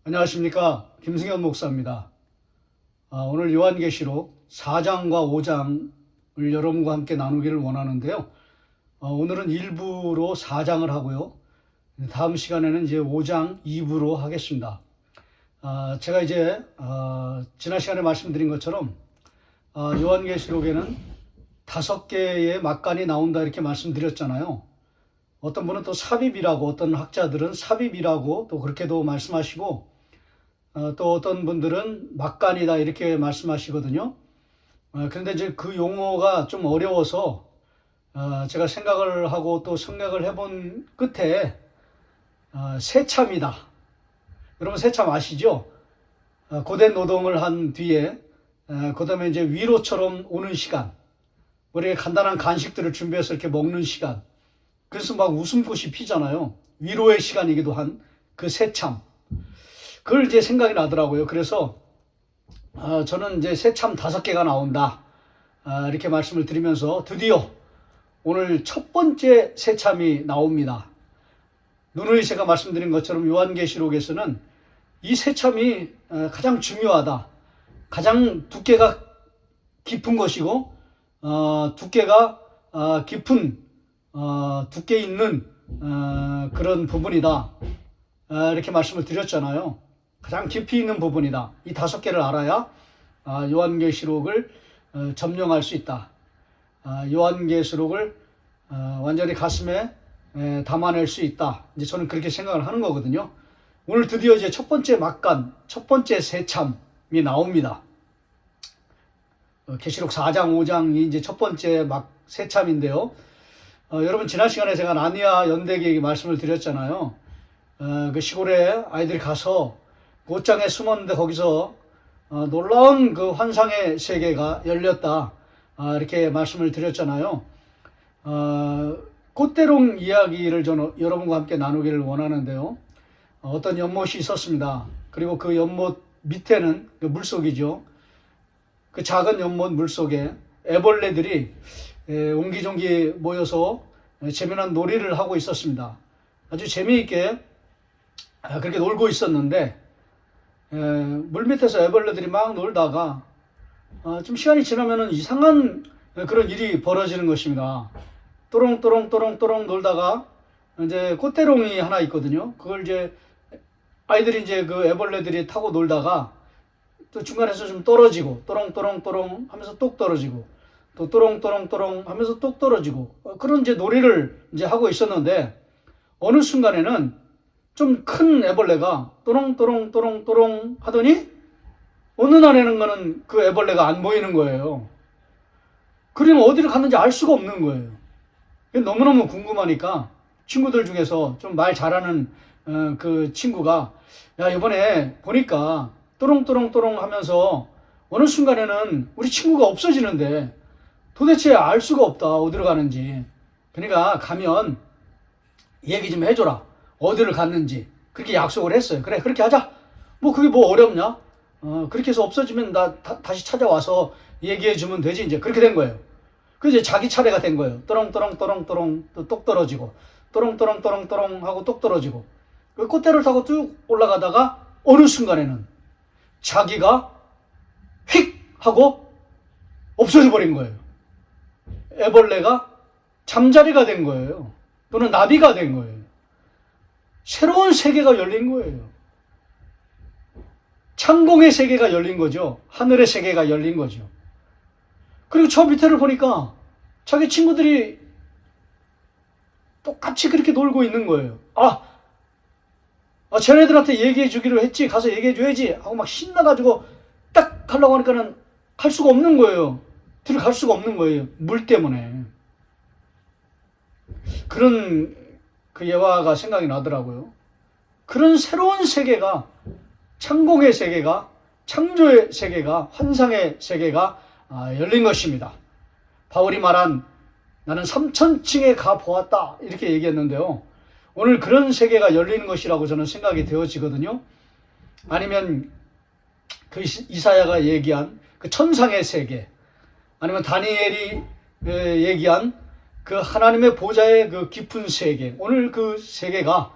안녕하십니까. 김승현 목사입니다. 오늘 요한계시록 4장과 5장을 여러분과 함께 나누기를 원하는데요. 오늘은 1부로 4장을 하고요. 다음 시간에는 이제 5장 2부로 하겠습니다. 제가 이제 지난 시간에 말씀드린 것처럼 요한계시록에는 5개의 막간이 나온다 이렇게 말씀드렸잖아요. 어떤 분은 또 삽입이라고, 어떤 학자들은 삽입이라고 또 그렇게도 말씀하시고, 또 어떤 분들은 막간이다 이렇게 말씀하시거든요. 그런데 이제 그 용어가 좀 어려워서 제가 생각을 하고 또 생각을 해본 끝에 새참이다. 여러분 새참 아시죠? 고된 노동을 한 뒤에 그 다음에 이제 위로처럼 오는 시간, 우리가 간단한 간식들을 준비해서 이렇게 먹는 시간, 그래서 막 웃음꽃이 피잖아요. 위로의 시간이기도 한 그 새참. 그걸 이제 생각이 나더라고요. 그래서 저는 이제 새참 5개가 나온다. 이렇게 말씀을 드리면서 드디어 오늘 첫 번째 새참이 나옵니다. 누누이 제가 말씀드린 것처럼 요한계시록에서는 이 새참이 가장 중요하다. 가장 두께가 깊은 것이고 두께가 깊은 두께 있는 그런 부분이다. 이렇게 말씀을 드렸잖아요. 가장 깊이 있는 부분이다. 이 5개를 알아야 요한계시록을 점령할 수 있다. 요한계시록을 완전히 가슴에 담아낼 수 있다. 이제 저는 그렇게 생각을 하는 거거든요. 오늘 드디어 이제 첫 번째 막간, 첫 번째 새참이 나옵니다. 계시록 4장, 5장이 이제 첫 번째 새참인데요. 여러분 지난 시간에 제가 나니아 연대기에게 말씀을 드렸잖아요. 그 시골에 아이들이 가서 곧장에 숨었는데 거기서 놀라운 그 환상의 세계가 열렸다. 이렇게 말씀을 드렸잖아요. 꽃대롱 이야기를 저는 여러분과 함께 나누기를 원하는데요. 어떤 연못이 있었습니다. 그리고 그 연못 밑에는 그 물속이죠. 그 작은 연못 물속에 애벌레들이 옹기종기 모여서 재미난 놀이를 하고 있었습니다. 아주 재미있게 그렇게 놀고 있었는데 물 밑에서 애벌레들이 막 놀다가 좀 시간이 지나면은 이상한 그런 일이 벌어지는 것입니다. 또롱또롱 놀다가 이제 꽃대롱이 하나 있거든요. 그걸 이제 아이들이 이제 그 애벌레들이 타고 놀다가 또 중간에서 좀 떨어지고 또롱또롱 하면서 똑 떨어지고 또 또롱또롱 하면서 똑 떨어지고 그런 이제 놀이를 이제 하고 있었는데 어느 순간에는 좀 큰 애벌레가 또롱 하더니 어느 날에는 거는 그 애벌레가 안 보이는 거예요. 그러면 어디를 갔는지 알 수가 없는 거예요. 너무너무 궁금하니까 친구들 중에서 좀 말 잘하는 그 친구가 야 이번에 보니까 또롱 하면서 어느 순간에는 우리 친구가 없어지는데 도대체 알 수가 없다 어디로 가는지. 그러니까 가면 얘기 좀 해줘라 어디를 갔는지. 그렇게 약속을 했어요. 그래 그렇게 하자. 뭐 그게 뭐 어렵냐. 그렇게 해서 없어지면 나 다시 찾아와서 얘기해 주면 되지. 이제 그렇게 된 거예요. 그래서 이제 자기 차례가 된 거예요. 또롱 또 똑 떨어지고 또롱 하고 똑 떨어지고 그 꽃대를 타고 쭉 올라가다가 어느 순간에는 자기가 휙 하고 없어져 버린 거예요. 애벌레가 잠자리가 된 거예요. 또는 나비가 된 거예요. 새로운 세계가 열린 거예요. 창공의 세계가 열린 거죠. 하늘의 세계가 열린 거죠. 그리고 저 밑에를 보니까 자기 친구들이 똑같이 그렇게 놀고 있는 거예요. 쟤네들한테 얘기해 주기로 했지. 가서 얘기해 줘야지. 하고 막 신나가지고 딱 가려고 하니까는 갈 수가 없는 거예요. 들어갈 수가 없는 거예요. 물 때문에. 그런 그 예화가 생각이 나더라고요. 그런 새로운 세계가, 창공의 세계가, 창조의 세계가, 환상의 세계가 열린 것입니다. 바울이 말한 나는 3000층에 가 보았다 이렇게 얘기했는데요. 오늘 그런 세계가 열리는 것이라고 저는 생각이 되어지거든요. 아니면 그 이사야가 얘기한 그 천상의 세계, 아니면 다니엘이 얘기한 그 하나님의 보좌의 그 깊은 세계, 오늘 그 세계가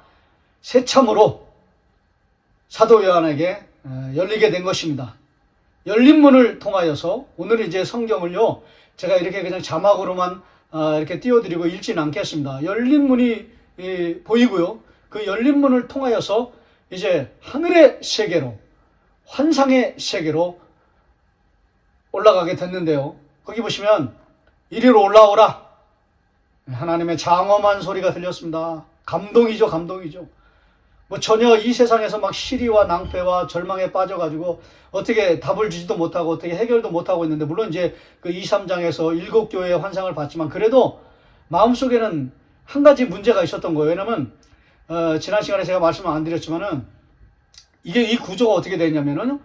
새참으로 사도 요한에게 열리게 된 것입니다. 열린 문을 통하여서 오늘 이제 성경을요, 제가 이렇게 그냥 자막으로만 이렇게 띄워드리고 읽지는 않겠습니다. 열린 문이 보이고요. 그 열린 문을 통하여서 이제 하늘의 세계로, 환상의 세계로 올라가게 됐는데요. 거기 보시면 이리로 올라오라. 하나님의 장엄한 소리가 들렸습니다. 감동이죠, 감동이죠. 뭐 전혀 이 세상에서 막 시리와 낭패와 절망에 빠져가지고 어떻게 답을 주지도 못하고 어떻게 해결도 못하고 있는데, 물론 이제 그 2, 3장에서 7교회의 환상을 봤지만 그래도 마음속에는 한 가지 문제가 있었던 거예요. 왜냐면 지난 시간에 제가 말씀을 안 드렸지만은 이게 이 구조가 어떻게 되냐면은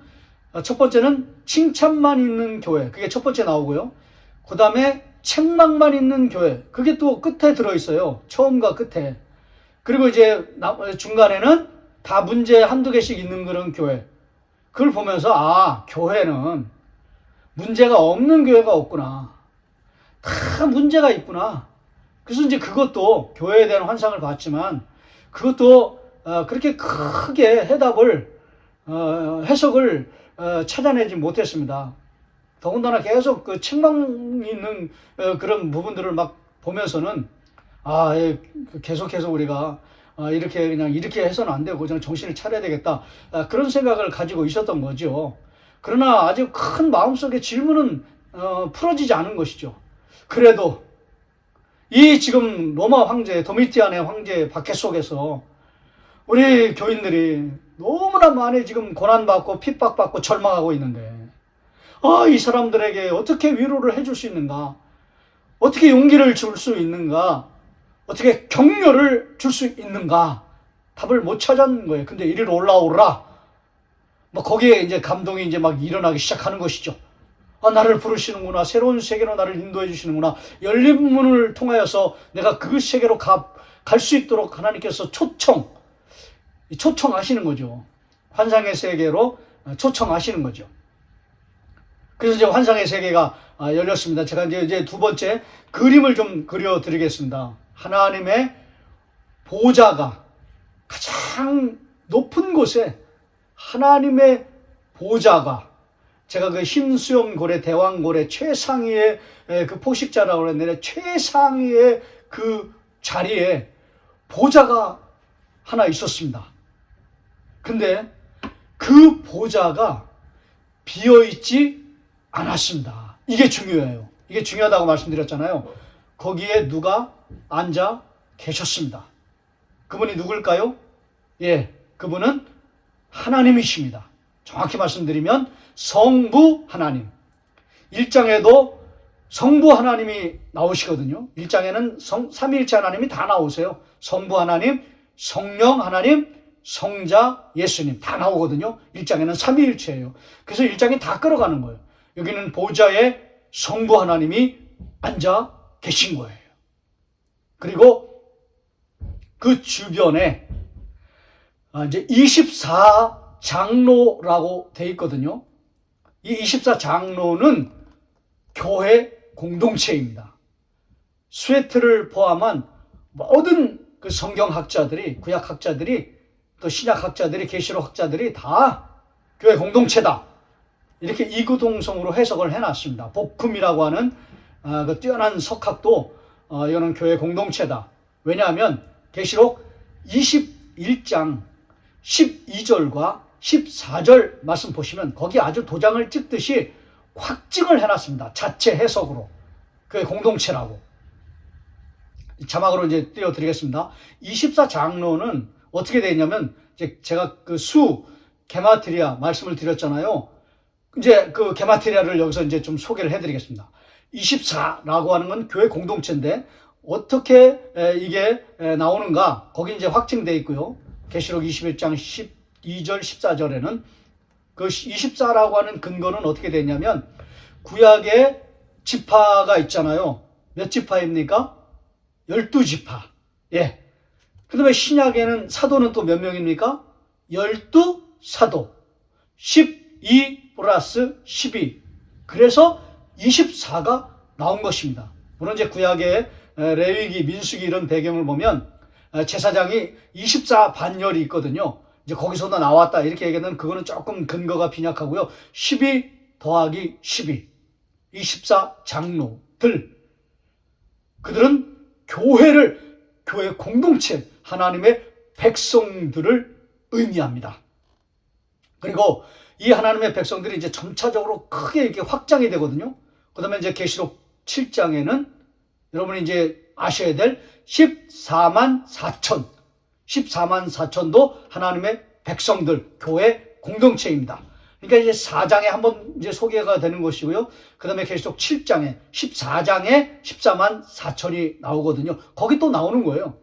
첫 번째는 칭찬만 있는 교회, 그게 첫 번째 나오고요. 그 다음에 책망만 있는 교회, 그게 또 끝에 들어있어요. 처음과 끝에. 그리고 이제 중간에는 다 문제 한두 개씩 있는 그런 교회. 그걸 보면서 교회는 문제가 없는 교회가 없구나. 다 문제가 있구나. 그래서 이제 그것도 교회에 대한 환상을 봤지만 그것도 그렇게 크게 해답을 해석을 찾아내지 못했습니다. 더군다나 계속 그 책망 있는 그런 부분들을 막 보면서는 계속해서 우리가 이렇게 그냥 이렇게 해서는 안 되고 그냥 정신을 차려야 되겠다, 그런 생각을 가지고 있었던 거죠. 그러나 아주 큰 마음속의 질문은 풀어지지 않은 것이죠. 그래도 이 지금 로마 황제, 도미티안의 황제 박해 속에서 우리 교인들이 너무나 많이 지금 고난받고 핍박받고 절망하고 있는데, 이 사람들에게 어떻게 위로를 해줄 수 있는가, 어떻게 용기를 줄 수 있는가, 어떻게 격려를 줄 수 있는가, 답을 못 찾은 거예요. 근데 이리로 올라오라. 뭐 거기에 이제 감동이 이제 막 일어나기 시작하는 것이죠. 나를 부르시는구나. 새로운 세계로 나를 인도해 주시는구나. 열린 문을 통하여서 내가 그 세계로 갈 수 있도록 하나님께서 초청하시는 거죠. 환상의 세계로 초청하시는 거죠. 그래서 이제 환상의 세계가 열렸습니다. 제가 이제 두 번째 그림을 좀 그려드리겠습니다. 하나님의 보좌가 가장 높은 곳에, 하나님의 보좌가, 제가 그 흰수염고래, 대왕고래 최상위의 그 포식자라고 그랬는데 최상위의 그 자리에 보좌가 하나 있었습니다. 근데 그 보좌가 비어있지 않았습니다. 이게 중요해요. 이게 중요하다고 말씀드렸잖아요. 거기에 누가 앉아 계셨습니다. 그분이 누굴까요? 그분은 하나님이십니다. 정확히 말씀드리면 성부 하나님. 1장에도 성부 하나님이 나오시거든요. 1장에는 삼위일체 하나님이 다 나오세요. 성부 하나님, 성령 하나님, 성자 예수님 다 나오거든요. 1장에는 삼위일체예요. 그래서 1장이 다 끌어가는 거예요. 여기는 보좌에 성부 하나님이 앉아 계신 거예요. 그리고 그 주변에 이제 24장로라고 돼 있거든요. 이 24장로는 교회 공동체입니다. 스웨트를 포함한 모든 그 성경학자들이, 구약학자들이, 또 신약학자들이, 계시록학자들이 다 교회 공동체다, 이렇게 이구동성으로 해석을 해놨습니다. 복음이라고 하는 그 뛰어난 석학도 이거는 교회 공동체다. 왜냐하면 계시록 21장 12절과 14절 말씀 보시면 거기 아주 도장을 찍듯이 확증을 해놨습니다. 자체 해석으로 교회 공동체라고. 자막으로 이제 띄워드리겠습니다. 24장로는 어떻게 되어 있냐면, 제가 그 게마트리아 말씀을 드렸잖아요. 이제 그 게마트리아를 여기서 이제 좀 소개를 해드리겠습니다. 24라고 하는 건 교회 공동체인데 어떻게 이게 나오는가? 거기 이제 확증되어 있고요. 계시록 21장 12절 14절에는 그 24라고 하는 근거는 어떻게 되냐면, 구약에 지파가 있잖아요. 몇 지파입니까? 12지파. 그 다음에 신약에는 사도는 또 몇 명입니까? 12사도. 12 플러스 12. 그래서 24가 나온 것입니다. 물론 이제 구약의 레위기, 민수기 이런 배경을 보면 제사장이 24 반열이 있거든요. 이제 거기서도 나왔다 이렇게 얘기하면 그거는 조금 근거가 빈약하고요. 12 더하기 12, 24장로들, 그들은 교회 공동체, 하나님의 백성들을 의미합니다. 그리고 이 하나님의 백성들이 이제 점차적으로 크게 이렇게 확장이 되거든요. 그 다음에 이제 계시록 7장에는 여러분이 이제 아셔야 될 14만 4천, 14만 4천도 하나님의 백성들, 교회 공동체입니다. 그러니까 이제 4장에 한번 이제 소개가 되는 것이고요. 그 다음에 계시록 7장에, 14장에 14만 4천이 나오거든요. 거기 또 나오는 거예요.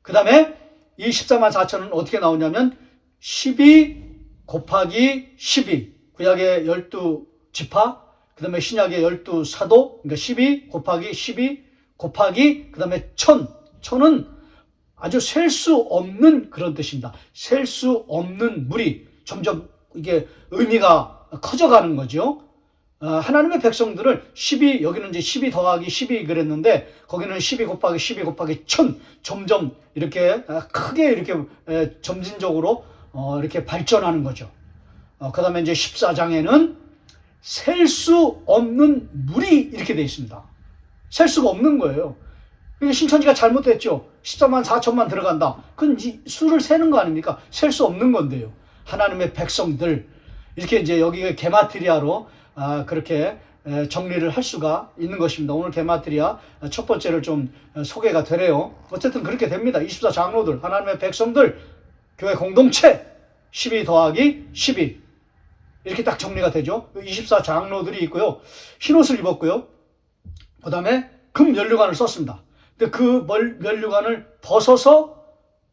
그 다음에 이 14만 4천은 어떻게 나오냐면 12 곱하기 12, 구약의 12지파, 그 다음에 신약의 12사도, 그러니까 12 곱하기 12 곱하기 그 다음에 천은 아주 셀 수 없는 그런 뜻입니다. 셀 수 없는 물이 점점 이게 의미가 커져가는 거죠. 하나님의 백성들을 12, 여기는 이제 12 더하기 12 그랬는데 거기는 12 곱하기 12 곱하기 1000 점점 이렇게 크게 이렇게 점진적으로 이렇게 발전하는 거죠. 그 다음에 이제 14장에는 셀 수 없는 물이 이렇게 되어 있습니다. 셀 수가 없는 거예요. 그러니까 신천지가 잘못됐죠. 14만 4천만 들어간다. 그건 수를 세는 거 아닙니까? 셀 수 없는 건데요. 하나님의 백성들, 이렇게 이제 여기가 게마트리아로 그렇게 정리를 할 수가 있는 것입니다. 오늘 게마트리아 첫 번째를 좀 소개가 되네요. 어쨌든 그렇게 됩니다. 24장로들, 하나님의 백성들, 교회 공동체, 12 더하기 12 이렇게 딱 정리가 되죠. 24장로들이 있고요. 흰옷을 입었고요. 그 다음에 금 면류관을 썼습니다. 근데 그 면류관을 벗어서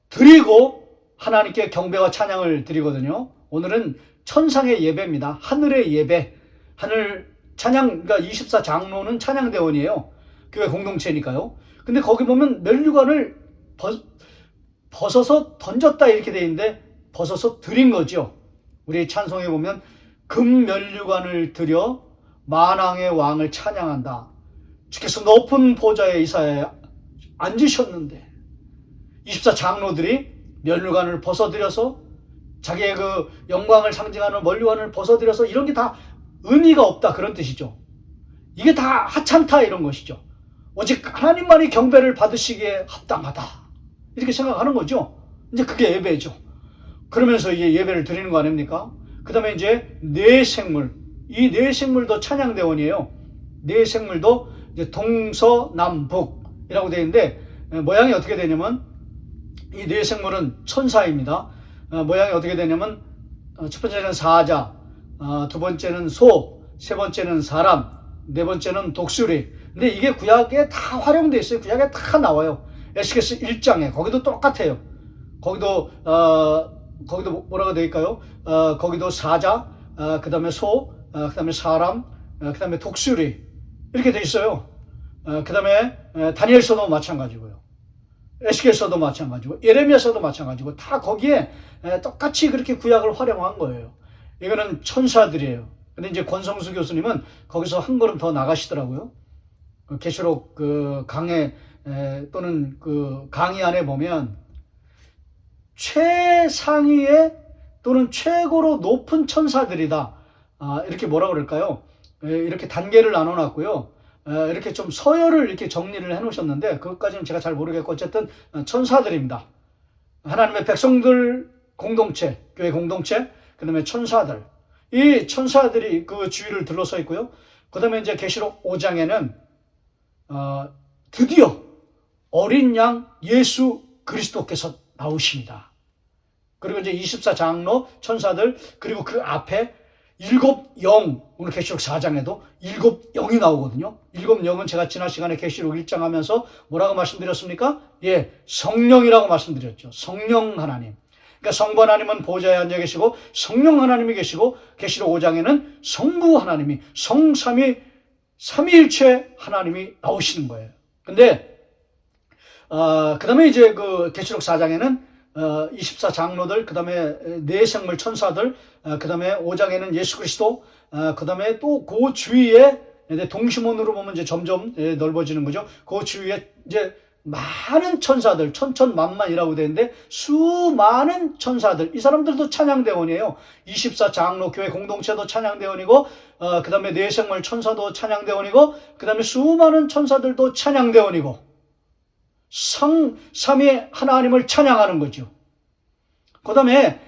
드리고 하나님께 경배와 찬양을 드리거든요. 오늘은 천상의 예배입니다. 하늘의 예배. 하늘 찬양, 그러니까 24장로는 찬양대원이에요. 교회 공동체니까요. 근데 거기 보면 면류관을 벗어서 던졌다 이렇게 돼 있는데 벗어서 드린 거죠. 우리 찬송에 보면 금 면류관을 드려 만왕의 왕을 찬양한다. 주께서 높은 보좌에 이사에 앉으셨는데 24장로들이 면류관을 벗어들여서 자기의 그 영광을 상징하는 면류관을 벗어들여서 이런 게 다 의미가 없다 그런 뜻이죠. 이게 다 하찮다 이런 것이죠. 오직 하나님만이 경배를 받으시기에 합당하다 이렇게 생각하는 거죠. 이제 그게 예배죠. 그러면서 이제 예배를 드리는 거 아닙니까? 그 다음에 이제 네 생물, 이 네 생물도 찬양대원이에요. 네 생물도 이제 동서남북이라고 되어 있는데 모양이 어떻게 되냐면 이 네 생물은 천사입니다. 모양이 어떻게 되냐면 첫 번째는 사자, 두 번째는 소, 세 번째는 사람, 네 번째는 독수리. 근데 이게 구약에 다 활용되어 있어요. 구약에 다 나와요. 에스겔서 1장에 거기도 똑같아요. 거기도 뭐라고 되어 있까요? 거기도 사자, 그 다음에 소, 그 다음에 사람, 그 다음에 독수리 이렇게 되어 있어요. 그 다음에 다니엘서도 마찬가지고요. 에스겔서도 마찬가지고 예레미야서도 마찬가지고 다 거기에 똑같이 그렇게 구약을 활용한 거예요. 이거는 천사들이에요. 근데 이제 권성수 교수님은 거기서 한 걸음 더 나가시더라고요. 계시록 그 강해 또는 그 강의 안에 보면 최상위의 또는 최고로 높은 천사들이다. 이렇게 뭐라 그럴까요? 이렇게 단계를 나눠놨고요. 이렇게 좀 서열을 이렇게 정리를 해놓으셨는데 그것까지는 제가 잘 모르겠고 어쨌든 천사들입니다. 하나님의 백성들 공동체, 교회 공동체, 그 다음에 천사들. 이 천사들이 그 주위를 둘러서 있고요. 그 다음에 이제 계시록 5장에는 드디어 어린 양 예수 그리스도께서 나오십니다. 그리고 이제 24장로 천사들, 그리고 그 앞에 일곱 영, 오늘 계시록 4장에도 일곱 영이 나오거든요. 일곱 영은 제가 지난 시간에 계시록 1장 하면서 뭐라고 말씀드렸습니까? 예, 성령이라고 말씀드렸죠. 성령 하나님. 그러니까 성부 하나님은 보좌에 앉아 계시고 성령 하나님이 계시고 계시록 5장에는 성부 하나님이 삼위일체 하나님이 나오시는 거예요. 근데 그 다음에 이제 그 계시록 4장에는 24장로들, 그 다음에 네 생물 천사들, 그 다음에 5장에는 예수 그리스도, 그 다음에 또 그 주위에 동심원으로 보면 이제 점점 넓어지는 거죠. 그 주위에 이제 많은 천사들, 천천만만이라고 되는데 수많은 천사들, 이 사람들도 찬양대원이에요. 24장로 교회 공동체도 찬양대원이고, 그 다음에 뇌생물 천사도 찬양대원이고, 그 다음에 수많은 천사들도 찬양대원이고, 삼위 하나님을 찬양하는 거죠. 그 다음에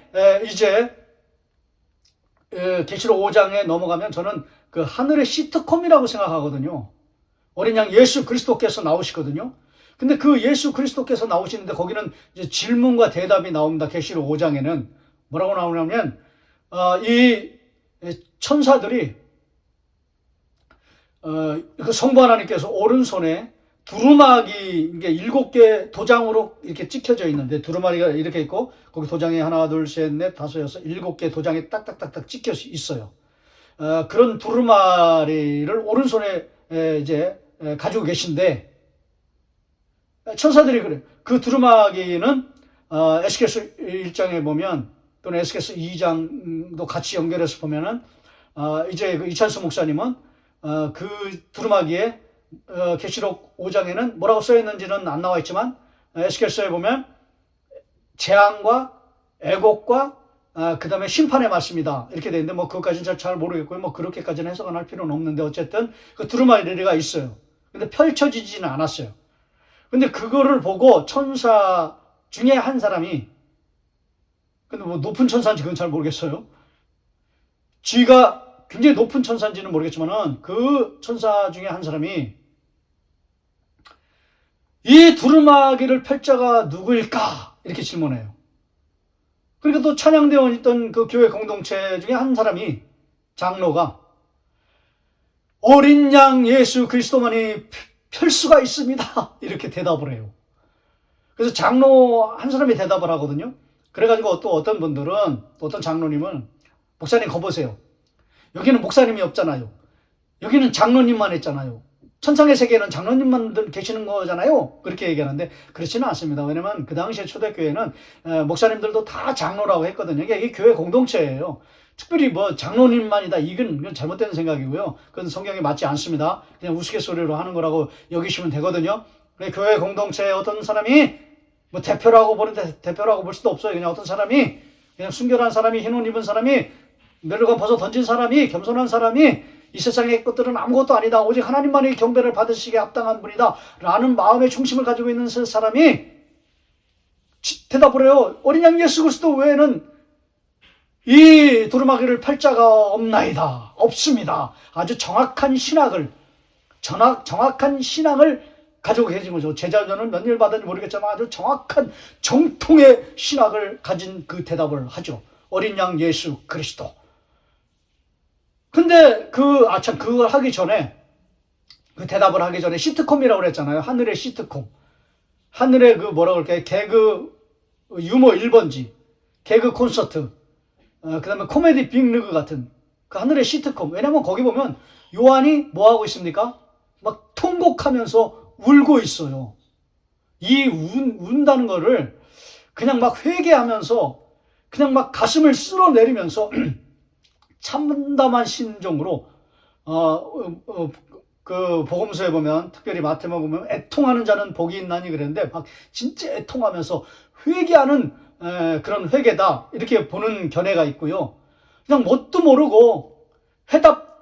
이제 계시록 5장에 넘어가면 저는 그 하늘의 시트콤이라고 생각하거든요. 어린 양 예수 그리스도께서 나오시거든요. 근데 그 예수 그리스도께서 나오시는데 거기는 이제 질문과 대답이 나옵니다. 계시록 5장에는 뭐라고 나오냐면 이 천사들이 그 성부 하나님께서 오른손에 두루마기, 이게 7개 도장으로 이렇게 찍혀져 있는데, 두루마기가 이렇게 있고, 거기 도장이 하나, 둘, 셋, 넷, 다섯, 여섯, 7개 도장이 딱딱딱딱 찍혀 있어요. 그런 두루마리를 오른손에 이제 가지고 계신데, 천사들이 그래. 그 두루마기는 에스겔서 1장에 보면, 또는 에스겔서 2장도 같이 연결해서 보면은, 이제 그 이찬수 목사님은 그 두루마기에 계시록 5장에는 뭐라고 써있는지는 안 나와 있지만 에스겔서에 보면 재앙과 애곡과 그 다음에 심판의 말씀이다 이렇게 돼 있는데, 뭐 그것까지는 잘 모르겠고요. 뭐 그렇게까지는 해석은 할 필요는 없는데, 어쨌든 그 두루마리가 있어요. 근데 펼쳐지지는 않았어요. 근데 그거를 보고 천사 중에 한 사람이, 근데 뭐 높은 천사인지 그건 잘 모르겠어요. 쥐가 굉장히 높은 천사인지는 모르겠지만은 그 천사 중에 한 사람이 이 두루마기를 펼자가 누구일까? 이렇게 질문해요. 그러니까 또 찬양대원 있던 그 교회 공동체 중에 한 사람이, 장로가 어린 양 예수 그리스도만이 펼 수가 있습니다. 이렇게 대답을 해요. 그래서 장로 한 사람이 대답을 하거든요. 그래가지고 또 어떤 분들은, 어떤 장로님은, 목사님 거 보세요. 여기는 목사님이 없잖아요. 여기는 장로님만 했잖아요. 천상의 세계에는 장로님만 계시는 거잖아요. 그렇게 얘기하는데 그렇지는 않습니다. 왜냐면 그 당시에 초대교회는 목사님들도 다 장로라고 했거든요. 이게 교회 공동체예요. 특별히 뭐 장로님만이다, 이건 잘못된 생각이고요. 그건 성경에 맞지 않습니다. 그냥 우스갯소리로 하는 거라고 여기시면 되거든요. 교회 공동체에 어떤 사람이 뭐 대표라고 보는데, 대표라고 볼 수도 없어요. 그냥 어떤 사람이, 그냥 순결한 사람이, 흰 옷 입은 사람이, 멸류관 벗어 던진 사람이, 겸손한 사람이 이 세상의 것들은 아무것도 아니다, 오직 하나님만의 경배를 받으시기에 합당한 분이다 라는 마음의 중심을 가지고 있는 사람이 대답을 해요. 어린 양 예수 그리스도 외에는 이 두루마기를 펼 자가 없나이다. 없습니다. 아주 정확한 신학을 가지고 계신 거죠. 제자전을 몇 일 받았는지 모르겠지만 아주 정확한 정통의 신학을 가진 그 대답을 하죠. 어린 양 예수 그리스도. 근데 그걸 하기 전에, 그 대답을 하기 전에 시트콤이라고 그랬잖아요. 하늘의 시트콤. 하늘의 그 뭐라고 그럴까요? 개그 유머 1번지, 개그 콘서트, 그 다음에 코미디 빅리그 같은 그 하늘의 시트콤. 왜냐면 거기 보면 요한이 뭐 하고 있습니까? 막 통곡하면서 울고 있어요. 이 운다는 거를 그냥 막 회개하면서, 그냥 막 가슴을 쓸어내리면서 참담한 심정으로 그 복음서에 보면, 특별히 마태복음 보면 애통하는 자는 복이 있나니 그랬는데, 막 진짜 애통하면서 회개하는 그런 회개다 이렇게 보는 견해가 있고요. 그냥 뭣도 모르고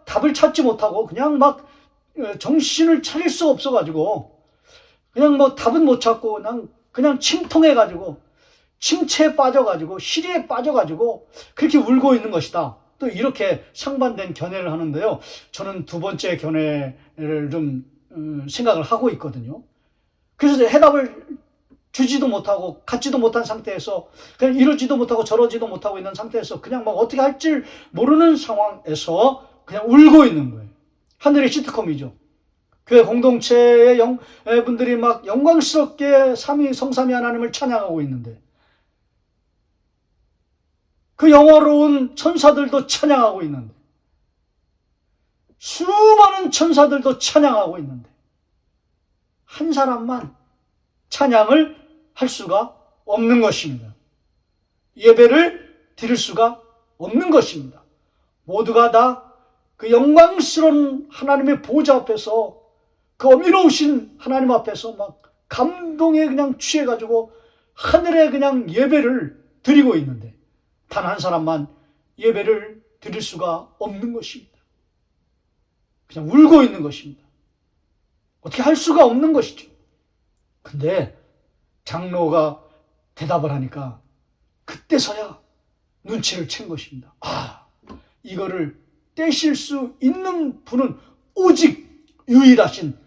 답을 찾지 못하고 그냥 막 정신을 차릴 수가 없어가지고 그냥 뭐 답은 못 찾고 그냥 침통해가지고 침체에 빠져가지고 시리에 빠져가지고 그렇게 울고 있는 것이다. 또 이렇게 상반된 견해를 하는데요. 저는 두 번째 견해를 좀 생각을 하고 있거든요. 그래서 해답을 주지도 못하고 갖지도 못한 상태에서, 그냥 이러지도 못하고 저러지도 못하고 있는 상태에서 그냥 막 어떻게 할지 모르는 상황에서 그냥 울고 있는 거예요. 하늘의 시트콤이죠. 교회 공동체의 분들이 막 영광스럽게 성삼위 하나님을 찬양하고 있는데, 그 영화로운 천사들도 찬양하고 있는데, 수많은 천사들도 찬양하고 있는데, 한 사람만 찬양을 할 수가 없는 것입니다. 예배를 드릴 수가 없는 것입니다. 모두가 다 그 영광스러운 하나님의 보좌 앞에서, 그 어미로우신 하나님 앞에서 막 감동에 그냥 취해가지고 하늘에 그냥 예배를 드리고 있는데 단 한 사람만 예배를 드릴 수가 없는 것입니다. 그냥 울고 있는 것입니다. 어떻게 할 수가 없는 것이죠. 근데 장로가 대답을 하니까 그때서야 눈치를 챈 것입니다. 아, 이거를 떼실 수 있는 분은 오직 유일하신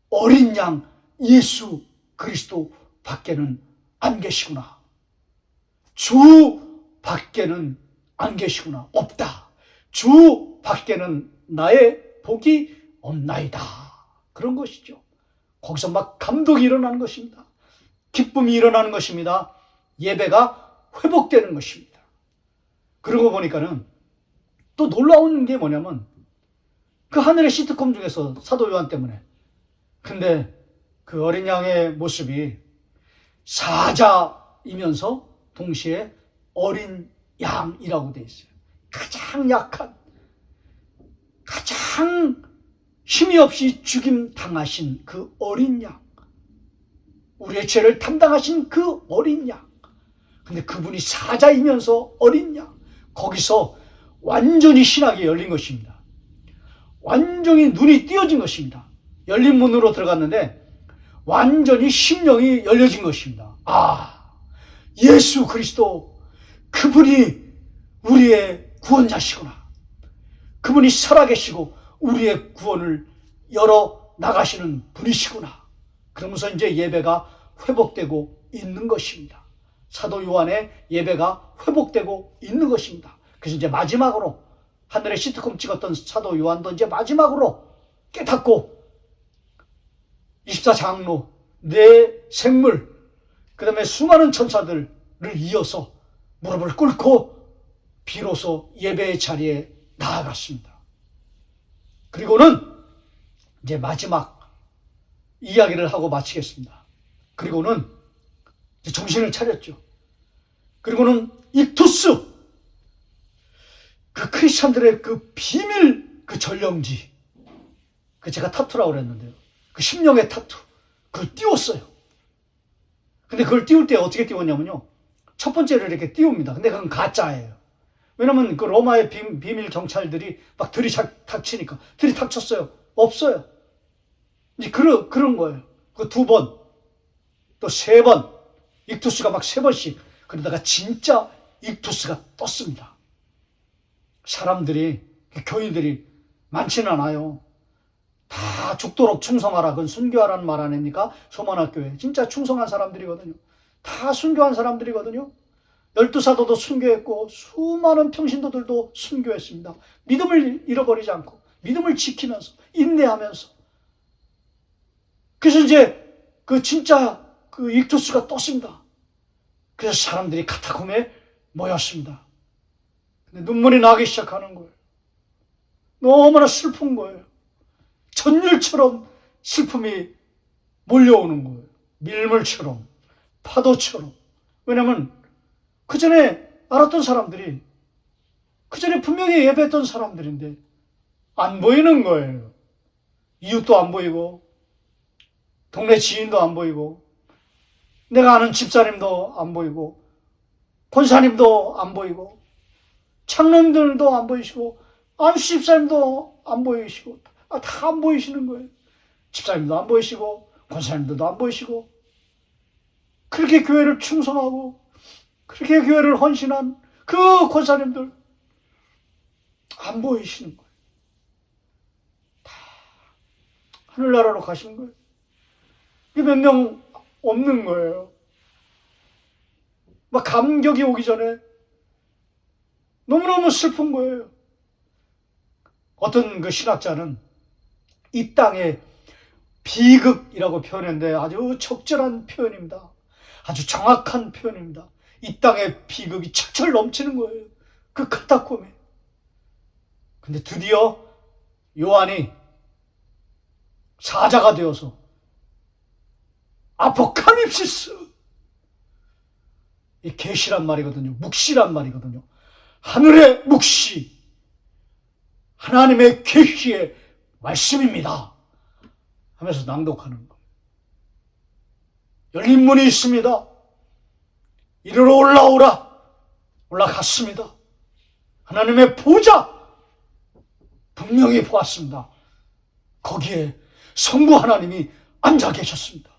어린 양 예수 그리스도 밖에는 안 계시구나. 주 밖에는 안 계시구나. 없다. 주 밖에는 나의 복이 없나이다. 그런 것이죠. 거기서 막 감동이 일어나는 것입니다. 기쁨이 일어나는 것입니다. 예배가 회복되는 것입니다. 그러고 보니까는 또 놀라운 게 뭐냐면 그 하늘의 시트콤 중에서 사도 요한 때문에 근데 그 어린 양의 모습이 사자이면서 동시에 어린 양이라고 되어 있어요. 가장 약한, 가장 힘이 없이 죽임 당하신 그 어린 양, 우리의 죄를 담당하신 그 어린 양. 근데 그분이 사자이면서 어린 양. 거기서 완전히 신학이 열린 것입니다. 완전히 눈이 띄어진 것입니다. 열린 문으로 들어갔는데 완전히 심령이 열려진 것입니다. 아, 예수 그리스도 그분이 우리의 구원자시구나. 그분이 살아계시고 우리의 구원을 열어 나가시는 분이시구나. 그러면서 이제 예배가 회복되고 있는 것입니다. 사도 요한의 예배가 회복되고 있는 것입니다. 그래서 이제 마지막으로 하늘에 시트콤 찍었던 사도 요한도 이제 마지막으로 깨닫고 24장로, 네 생물, 그 다음에 수많은 천사들을 이어서 무릎을 꿇고 비로소 예배의 자리에 나아갔습니다. 그리고는 이제 마지막 이야기를 하고 마치겠습니다. 그리고는 이제 정신을 차렸죠. 그리고는 익투스, 그 크리스찬들의 그 비밀 그 전령지, 그 제가 타투라고 그랬는데요. 그 심령의 타투, 그걸 띄웠어요. 근데 그걸 띄울 때 어떻게 띄웠냐면요. 첫 번째를 이렇게 띄웁니다. 근데 그건 가짜예요. 왜냐면 그 로마의 비밀 경찰들이 막 들이닥치니까. 들이닥쳤어요. 없어요. 이제 그런 거예요. 그 2번, 또 3번, 익투스가 막 3번씩. 그러다가 진짜 익투스가 떴습니다. 사람들이, 교인들이 많지는 않아요. 다 죽도록 충성하라. 그건 순교하라는 말 아닙니까? 소만학교에. 진짜 충성한 사람들이거든요. 다 순교한 사람들이거든요. 12사도도 순교했고 수많은 평신도들도 순교했습니다. 믿음을 잃어버리지 않고 믿음을 지키면서 인내하면서. 그래서 이제 그 진짜 그 익투스가 떴습니다. 그래서 사람들이 카타콤에 모였습니다. 근데 눈물이 나기 시작하는 거예요. 너무나 슬픈 거예요. 전율처럼 슬픔이 몰려오는 거예요. 밀물처럼, 파도처럼. 왜냐면 그 전에 알았던 사람들이, 그 전에 분명히 예배했던 사람들인데 안 보이는 거예요. 이웃도 안 보이고, 동네 지인도 안 보이고, 내가 아는 집사님도 안 보이고, 권사님도 안 보이고, 장로님들도 안 보이시고, 안수 집사님도 안 보이시고, 다 안 보이시는 거예요. 집사님도 안 보이시고, 권사님들도 안 보이시고, 그렇게 교회를 충성하고, 그렇게 교회를 헌신한 그 권사님들, 안 보이시는 거예요. 다 하늘나라로 가신 거예요. 몇 명 없는 거예요. 막 감격이 오기 전에 너무너무 슬픈 거예요. 어떤 그 신학자는 이 땅의 비극이라고 표현했는데 아주 적절한 표현입니다. 아주 정확한 표현입니다. 이 땅의 비극이 철철 넘치는 거예요. 그 카타콤에. 근데 드디어 요한이 사자가 되어서 아포칼립시스, 이 계시란 말이거든요. 묵시란 말이거든요. 하늘의 묵시, 하나님의 계시의 말씀입니다 하면서 낭독하는 거예요. 열린 문이 있습니다. 이리로 올라오라. 올라갔습니다. 하나님의 보좌 분명히 보았습니다. 거기에 성부 하나님이 앉아 계셨습니다.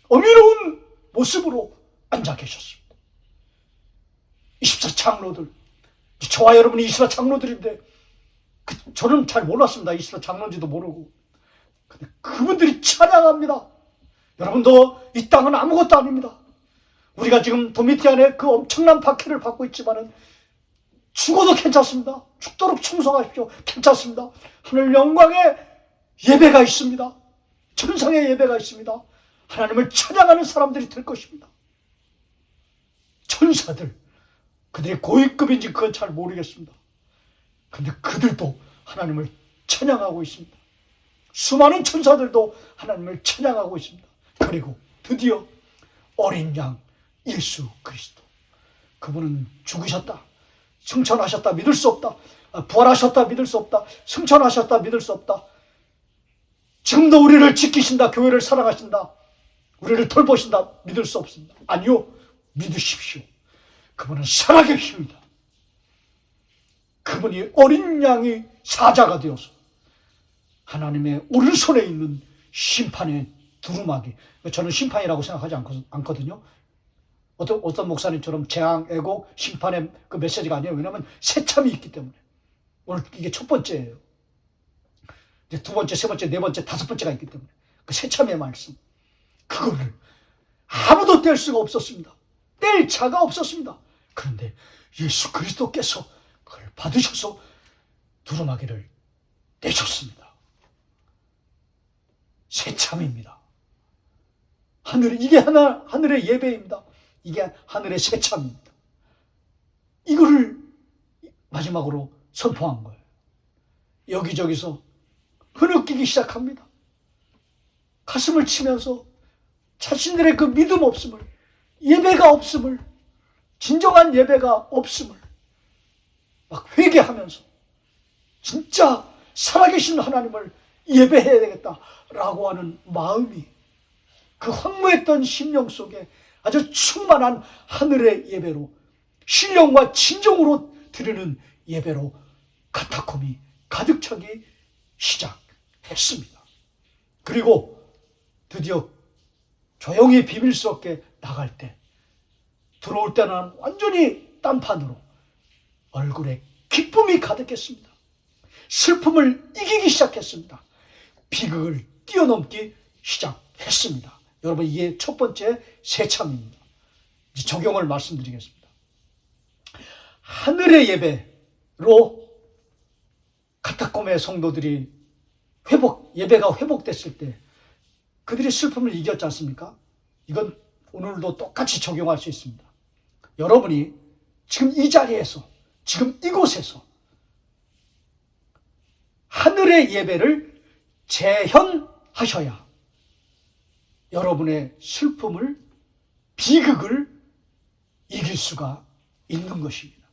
어미로운 모습으로 앉아 계셨습니다. 24장로들, 저와 여러분이 24장로들인데 저는 잘 몰랐습니다. 24장로인지도 모르고. 근데 그분들이 찬양합니다. 여러분도 이 땅은 아무것도 아닙니다. 우리가 지금 도미티안에 그 엄청난 박해를 받고 있지만은 죽어도 괜찮습니다. 죽도록 충성하십시오. 괜찮습니다. 하늘 영광의 예배가 있습니다. 천상의 예배가 있습니다. 하나님을 찬양하는 사람들이 될 것입니다. 천사들, 그들이 고위급인지 그건 잘 모르겠습니다. 근데 그들도 하나님을 찬양하고 있습니다. 수많은 천사들도 하나님을 찬양하고 있습니다. 그리고 드디어 어린 양 예수 그리스도, 그분은 죽으셨다, 승천하셨다, 믿을 수 없다. 부활하셨다, 믿을 수 없다. 승천하셨다, 믿을 수 없다. 지금도 우리를 지키신다, 교회를 사랑하신다, 우리를 돌보신다, 믿을 수 없습니다. 아니요, 믿으십시오. 그분은 살아계십니다. 그분이 어린 양이 사자가 되어서 하나님의 오른손에 있는 심판의 두루마기, 저는 심판이라고 생각하지 않거든요. 어떤 목사님처럼 재앙, 애곡, 심판의 그 메시지가 아니에요. 왜냐하면 새참이 있기 때문에. 오늘 이게 첫 번째예요. 이제 두 번째, 세 번째, 네 번째, 다섯 번째가 있기 때문에. 그 새참의 말씀, 그거를 아무도 뗄 수가 없었습니다. 뗄 자가 없었습니다. 그런데 예수 그리스도께서 그걸 받으셔서 두루마기를 내셨습니다. 새참입니다. 이게 하늘의 예배입니다. 이게 하늘의 새참입니다. 이거를 마지막으로 선포한 거예요. 여기저기서 흐느끼기 시작합니다. 가슴을 치면서 자신들의 그 믿음 없음을, 예배가 없음을, 진정한 예배가 없음을 막 회개하면서 진짜 살아계신 하나님을 예배해야 되겠다라고 하는 마음이 그 황무했던 심령 속에 아주 충만한 하늘의 예배로, 신령과 진정으로 드리는 예배로 카타콤이 가득 차기 시작했습니다. 그리고 드디어 조용히 비밀스럽게 나갈 때, 들어올 때는 완전히 딴판으로 얼굴에 기쁨이 가득했습니다. 슬픔을 이기기 시작했습니다. 비극을 뛰어넘기 시작했습니다. 여러분, 이게 첫 번째 새참입니다. 이제 적용을 말씀드리겠습니다. 하늘의 예배로 카타콤의 성도들이 예배가 회복됐을 때 그들이 슬픔을 이겼지 않습니까? 이건 오늘도 똑같이 적용할 수 있습니다. 여러분이 지금 이 자리에서, 지금 이곳에서 하늘의 예배를 재현하셔야 여러분의 슬픔을, 비극을 이길 수가 있는 것입니다.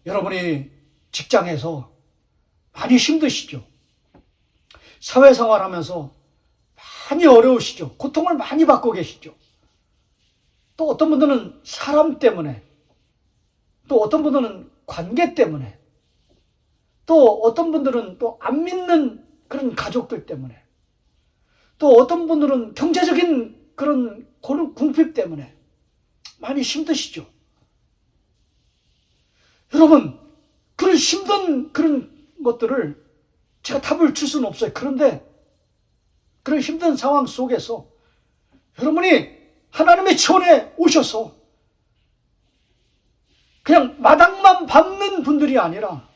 여러분이 직장에서 많이 힘드시죠? 사회생활하면서 많이 어려우시죠? 고통을 많이 받고 계시죠? 또 어떤 분들은 사람 때문에, 또 어떤 분들은 관계 때문에, 또 어떤 분들은 또 안 믿는 그런 가족들 때문에, 또 어떤 분들은 경제적인 그런 궁핍 때문에 많이 힘드시죠. 여러분, 그런 힘든 그런 것들을 제가 답을 줄 수는 없어요. 그런데 그런 힘든 상황 속에서 여러분이 하나님의 지원에 오셔서 그냥 마당만 밟는 분들이 아니라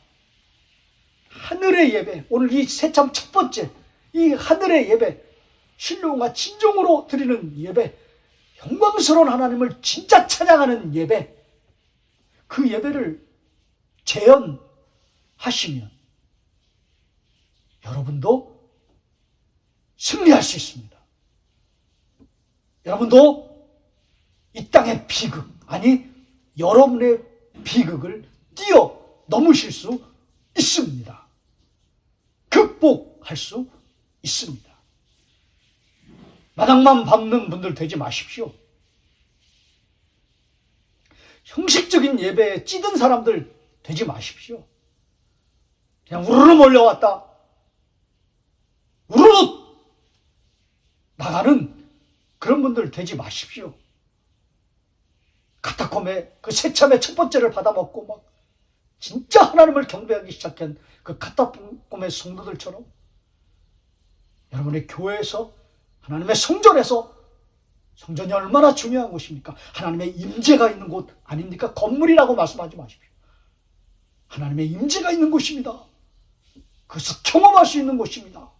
하늘의 예배, 오늘 이 새참 첫 번째, 이 하늘의 예배, 신령과 진정으로 드리는 예배, 영광스러운 하나님을 진짜 찬양하는 예배, 그 예배를 재현하시면 여러분도 승리할 수 있습니다. 여러분도 이 땅의 비극, 아니 여러분의 비극을 뛰어넘으실 수 있습니다. 극복할 수 있습니다. 마당만 밟는 분들 되지 마십시오. 형식적인 예배에 찌든 사람들 되지 마십시오. 그냥 우르르 몰려왔다, 우르르 나가는 그런 분들 되지 마십시오. 카타콤의 그 새참의 첫 번째를 받아먹고 막 진짜 하나님을 경배하기 시작한 그 카타콤의 성도들처럼 여러분의 교회에서, 하나님의 성전에서, 성전이 얼마나 중요한 곳입니까? 하나님의 임재가 있는 곳 아닙니까? 건물이라고 말씀하지 마십시오. 하나님의 임재가 있는 곳입니다. 그것을 경험할 수 있는 곳입니다.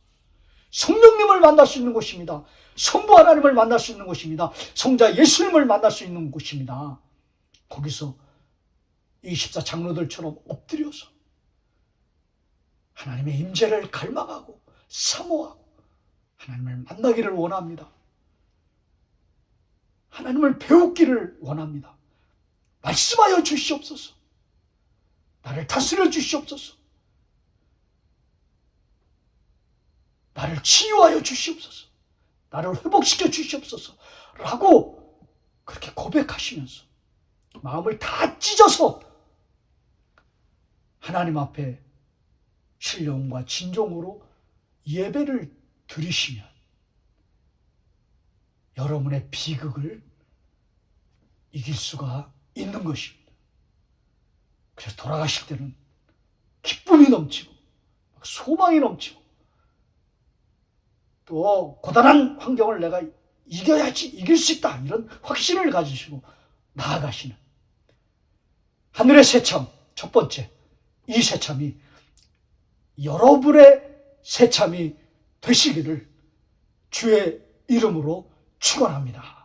성령님을 만날 수 있는 곳입니다. 성부 하나님을 만날 수 있는 곳입니다. 성자 예수님을 만날 수 있는 곳입니다. 거기서 24 장로들처럼 엎드려서 하나님의 임재를 갈망하고 사모하고 하나님을 만나기를 원합니다. 하나님을 배우기를 원합니다. 말씀하여 주시옵소서. 나를 다스려 주시옵소서. 나를 치유하여 주시옵소서. 나를 회복시켜 주시옵소서. 라고 그렇게 고백하시면서 마음을 다 찢어서 하나님 앞에 신령과 진정으로 예배를 드리시면 여러분의 비극을 이길 수가 있는 것입니다. 그래서 돌아가실 때는 기쁨이 넘치고 소망이 넘치고 또 고단한 환경을 내가 이겨야지, 이길 수 있다, 이런 확신을 가지시고 나아가시는 하늘의 새참 첫 번째, 이 새참이 여러분의 새참이 되시기를 주의 이름으로 축원합니다.